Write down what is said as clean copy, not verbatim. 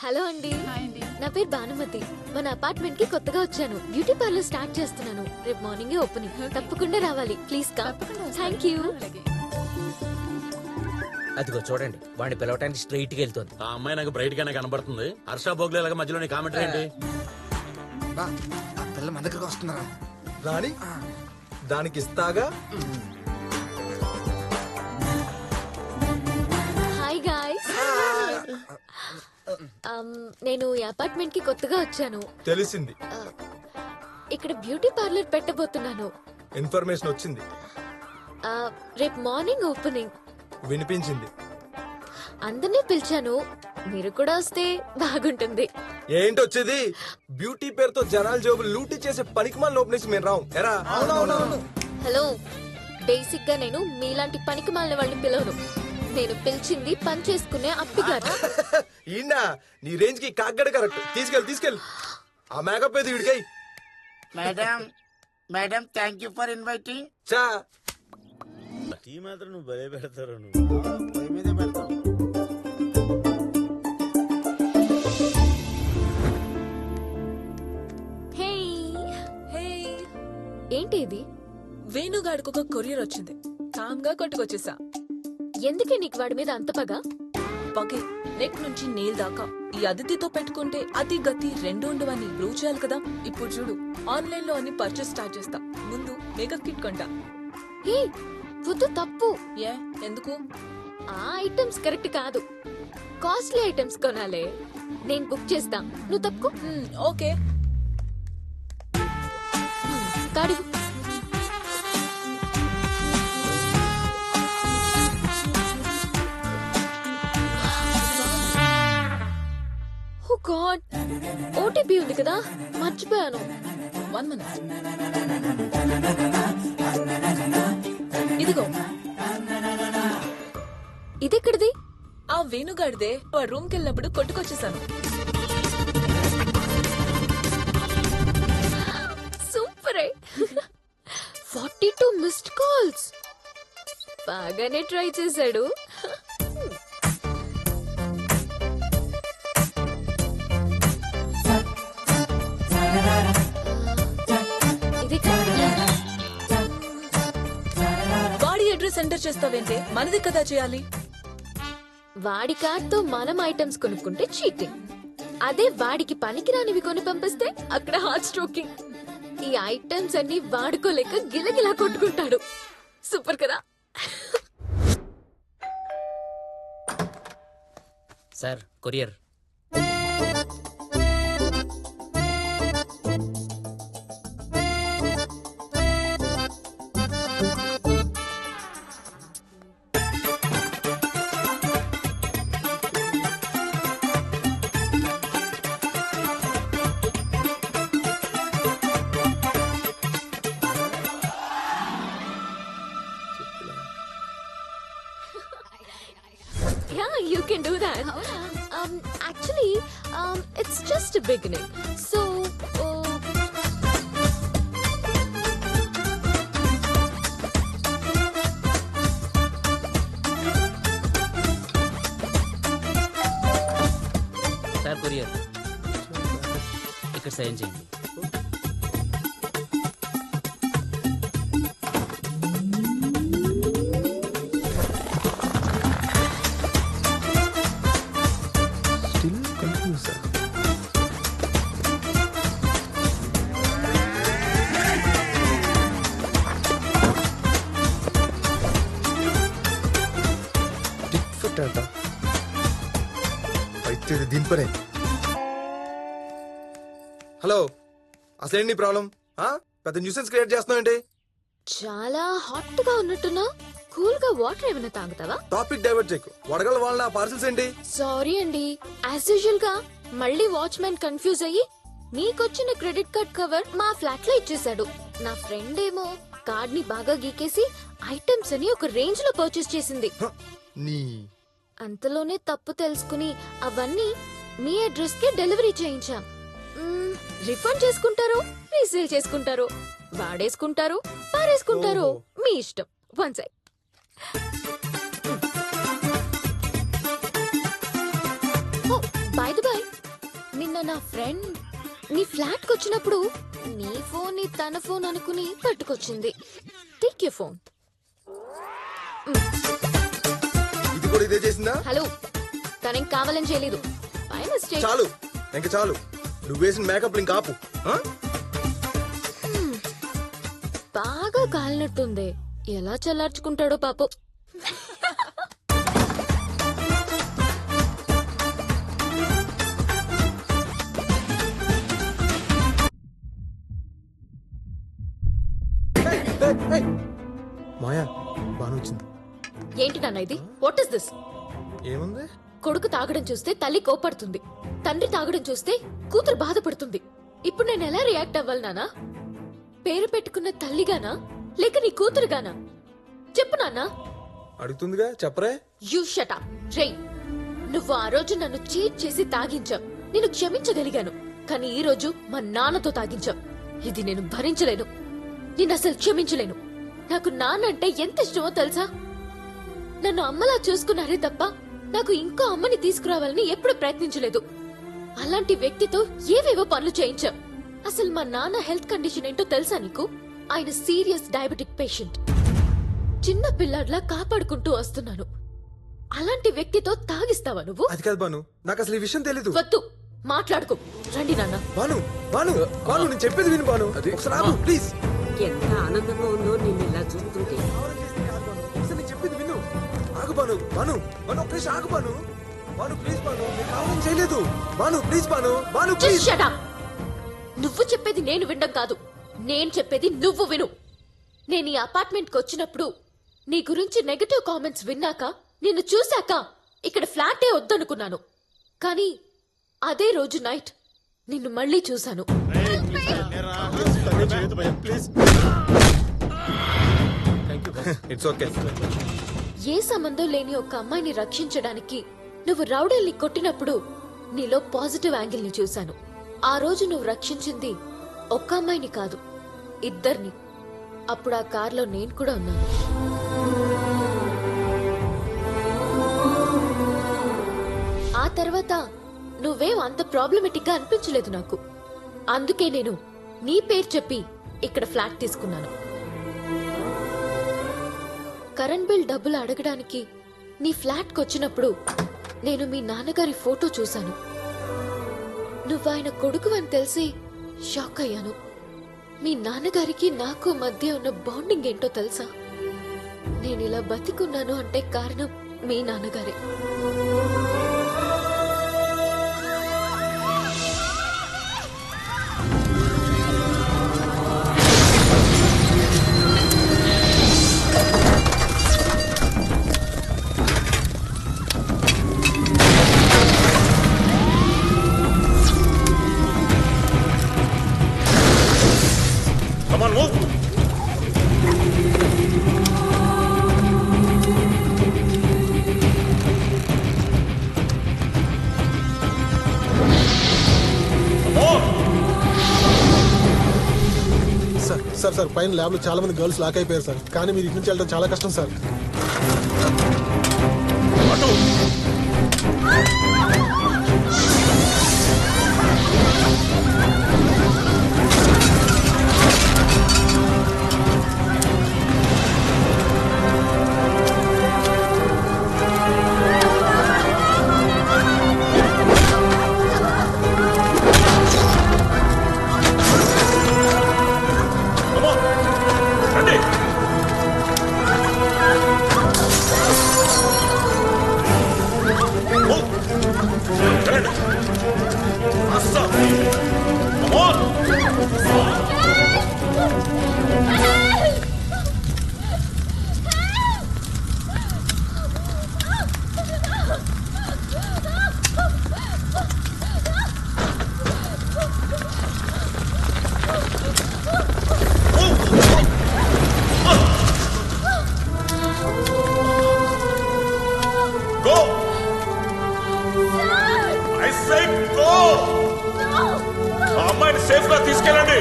Hello అండి. Hi అండి. నా పేరు భానుమతి. మన అపార్ట్మెంట్ కి కొత్తగా వచ్చాను. బ్యూటీ పార్లర్ స్టార్ట్ చేస్తున్నాను. రేపు మార్నింగ్ ఓపెనింగ్. తప్పకుండా రావాలి. Please come. Thank you. అదిగో చూడండి, వాడిని పిలవటానికి స్ట్రైట్ గా వెళ్తుంది. ఆ అమ్మాయి నాకు బ్రైట్ గానే కనబడుతుంది. హర్ష భోగ్లేలాగా మధ్యలో నీ కామెంటరీ ఏంటి? బా, ఆ పిల్ల మన దగ్గరకు వస్తున్నారా? రాణి దానికి ఇస్తాగా. Hi guys. నేను ఈ అపార్ట్మెంట్ కి కొత్తగా వచ్చాను. తెలిసింది, ఇక్కడ బ్యూటీ పార్లర్ పెట్టబోతున్నాను. ఇన్ఫర్మేషన్ వచ్చింది, రేపు మార్నింగ్ ఓపెనింగ్. వినిపించింది. అందరినీ పిలిచాను, మీరు కూడా వస్తే బాగుంటుంది. ఏంటి వచ్చేది? బ్యూటీ పేరుతో జనాల జోబులు లూటీ చేసే పనికిమాల ఓపెనింగ్స్ మేము రావు. ఎరా? హలో, బేసిక్ గా నేను మీలాంటి పనికి మాలిన వాళ్ళని పిలవను. నేను పిలిచింది పని చేసుకునే అప్పిగారు. ఈయన నీ రేంజ్ కి కాగ్గడ కరెక్ట్. తీసుకెళ్ళి ఆ మేకప్ ఏది వీడికై. Madam thank you for inviting. చా టీ మాత్రం నువ్వు భలే పెడతారు. నువ్వు మీదే పెడతాం. ఏంటి ఇది? వేణుగాడికి ఒక కొరియర్ వచ్చింది. కామ్గా కొట్టుకొచ్చేసా. ఎందుకే నీకు వాడి మీద అంత పగ? పగే నెక్ నుంచి నేల్ దాకా ఈ అతిథితో పెట్టుకుంటే అతి గతి రెండు ఉండవని ప్రూవ్ చేయాలి కదా. ఇప్పుడు చూడు, ఆన్లైన్ లో అన్ని పర్చేస్ స్టార్ట్ చేస్తా. ముందు మేకప్ కిట్ కొంటా. హే, వద్దు, తప్పు. ఏ ఎందుకు? ఆ ఐటమ్స్ కరెక్ట్ కాదు. కాస్ట్లీ ఐటమ్స్ కొనాలే. నేను బుక్ చేస్తా, నువ్వు తప్పుకో. ఓకే. కాడి గాడ్, ఓటీపీ ఉంది కదా, మర్చిపోయాను. 1 minute. ఇదిగో. ఇదెక్కడిది? ఆ వేణుగాడిదే. వాడు రూమ్ కి వెళ్ళినప్పుడు కొట్టుకొచ్చేసాను. సూపరే. 42 మిస్డ్ కాల్స్. బాగానే ట్రై చేశాడు. వాడి అడ్రస్ ఎంటర్ చేస్తావేంటే? మనది కదా చేయాలి. వాడి కార్డ్తో మనం ఐటమ్స్ కొనుక్కుంటే చీటింగ్. అదే వాడికి పనికిరానివి కొని పంపిస్తే అక్కడ హార్ట్ స్ట్రోకింగ్. ఈ ఐటమ్స్ అన్ని వాడుకోలేక గిలగిలా కొట్టుకుంటాడు. సూపర్ కదా. Sir, courier. Yeah, you can do that. Actually, it's just a beginning. So, sir, courier. ఇక్కడ సైన్ చేయండి. అయితే దీని పనే. హలో, అసలేంటి నీ ప్రాబ్లం? పెద్ద న్యూసెన్స్ క్రియేట్ చేస్తున్నావు. చాలా హాట్ గా ఉన్నట్టున్నా. కూల్ గా వాటర్ ఏమైనా తాగుతావా? టాపిక్ డైవర్ట్ చేయకు. వడగల వాళ్ళ పార్సల్స్ ఏంటి? సారీ అండి, యాజ్ యూజువల్ గా మళ్ళీ వాచ్మెన్ కన్ఫ్యూజ్ అయ్యి మీకొచ్చిన క్రెడిట్ కార్డ్ కవర్ మా ఫ్లాట్ లో ఇచ్చేసాడు. నా ఫ్రెండ్ ఏమో కార్డ్ ని బాగా గీకేసి ఐటమ్స్ అని ఒక రేంజ్ లో పర్చేస్ చేసింది. నీ అంతలోనే తప్పు తెలుసుకుని అవన్నీ మీ అడ్రస్ కి డెలివరీ చేయించాం. రిఫండ్ చేసుకుంటారో రీసేల్ చేసుకుంటారో వాడేసుకుంటారో పారేసుకుంటారో మీ ఇష్టం. One sec. By the by, నా ఫ్రెండ్ నీ ఫ్లాట్ కి వచ్చినప్పుడు నీ ఫోన్ ని తన ఫోన్ అనుకుని పట్టుకొచ్చింది. Take your phone. ఇది కూడా ఇదే చేసిందా? హలో, తనేం కావాలని చేయలేదు. By mistake. చాలు ఇంక చాలు, నువ్వు వేసిన మేకప్ లింక్ ఆపు. ఆ? బాగా కాలినట్టుంది. ఎలా చల్లార్చుకుంటాడో పాపం. మాయా బాను వచ్చింది. ఏంటి నాన్న ఇది? What is this? ఏముంది? కొడుకు తాగడం చూస్తే తల్లి కోపడుతుంది, తండ్రి తాగడం చూస్తే కూతురు బాధపడుతుంది. ఇప్పుడు నేను ఎలా రియాక్ట్ అవ్వాలి నానా? పేరు పెట్టుకున్న తల్లిగానా లేక నీ కూతురుగానా? చెప్పు నాన్నా. అడుగుతుందిగా, చెప్పరే. You shut up. రే, నువ్వు ఆ రోజు నన్ను చీట్ చేసి తాగించావు, నేను క్షమించగలిగాను. కానీ ఈ రోజు మా నాన్నతో తాగించావు. ఇది నేను భరించలేను. నేను అసలు క్షమించలేను. నాకు నాన్న అంటే ఎంత ఇష్టమో తెలుసా? నన్ను అమ్మలా చూసుకున్నారే తప్ప నాకు ఇంకో అమ్మని తీసుకురావాలని ఎప్పుడు ప్రయత్నించలేదు. అలాంటి వ్యక్తితో ఏవేవో పనులు చేయించావు. అసలు మా నాన్న హెల్త్ కండిషన్ ఏంటో తెలుసా నీకు? ఆయన సీరియస్ డయాబెటిక్ పేషెంట్. చిన్న పిల్లాడ్లా కాపాడుకుంటూ వస్తున్నాను. అలాంటి వ్యక్తితో తాగిస్తావా నువ్వు? అది కాదు బాను, నాకు అసలు ఈ విషయం తెలీదు. వద్దు, మాట్లాడుకో. రండి నాన్న. బాను బాను బాను, నేను చెప్పేది విను బాను. ఒకసారి ఆగు ప్లీజ్. ఎంత ఆనందంగా ఉందో నిన్ను ఇలా చూస్తుంటే. ఒకసారి నేను చెప్పేది విను. ఆగు బాను, బాను బాను, ఒక్క నిమిషం ఆగు బాను. బాను ప్లీజ్ బాను, నేను కావాలని చేయలేదు. Banu please Banu, Banu Just please. shut up. నువ్వు చెప్పేది నేను వినడం కాదు, నేను చెప్పేది నువ్వు విను. నేను ఈ అపార్ట్మెంట్ కి వచ్చినప్పుడు నీ గురించి నెగటివ్ కామెంట్స్ విన్నాక, నిన్ను చూశాక ఇక్కడ ఫ్లాటే వద్దనుకున్నాను. కానీ అదే రోజు నైట్ నిన్ను మళ్ళీ చూశాను. It's okay. ఏ సంబంధం లేని ఒక అమ్మాయిని రక్షించడానికి నువ్వు రౌడీల్ని కొట్టినప్పుడు నీలో పాజిటివ్ యాంగిల్ ని చూశాను. ఆ రోజు నువ్వు రక్షించింది ఒక్క అమ్మాయిని కాదు, ఇద్దరిని. అప్పుడు ఆ కార్లో నేను కూడా ఉన్నాను. ఆ తర్వాత నువ్వేం అంత ప్రాబ్లమెటిక్ గా అనిపించలేదు నాకు. అందుకే నేను నీ పేరు చెప్పి ఇక్కడ ఫ్లాట్ తీసుకున్నాను. కరెంట్ బిల్ డబ్బులు అడగడానికి నీ ఫ్లాట్కి వచ్చినప్పుడు నేను మీ నాన్నగారి ఫోటో చూశాను. నువ్వు ఆయన కొడుకు అని తెలిసి షాక్ అయ్యాను. మీ నాన్నగారికి నాకు మధ్య ఉన్న బాండింగ్ ఏంటో తెలుసా? నేను ఇలా బతికున్నాను అంటే కారణం మీ నాన్నగారే. Come on, move. సార్ పైన ల్యాబ్ లో చాలా మంది గర్ల్స్ లాక్ అయిపోయారు సార్. కానీ మీరు ఇటు నుంచి వెళ్ళడం చాలా కష్టం సార్. అమ్మాయిని సేఫ్ గా తీసుకెళ్ళండి.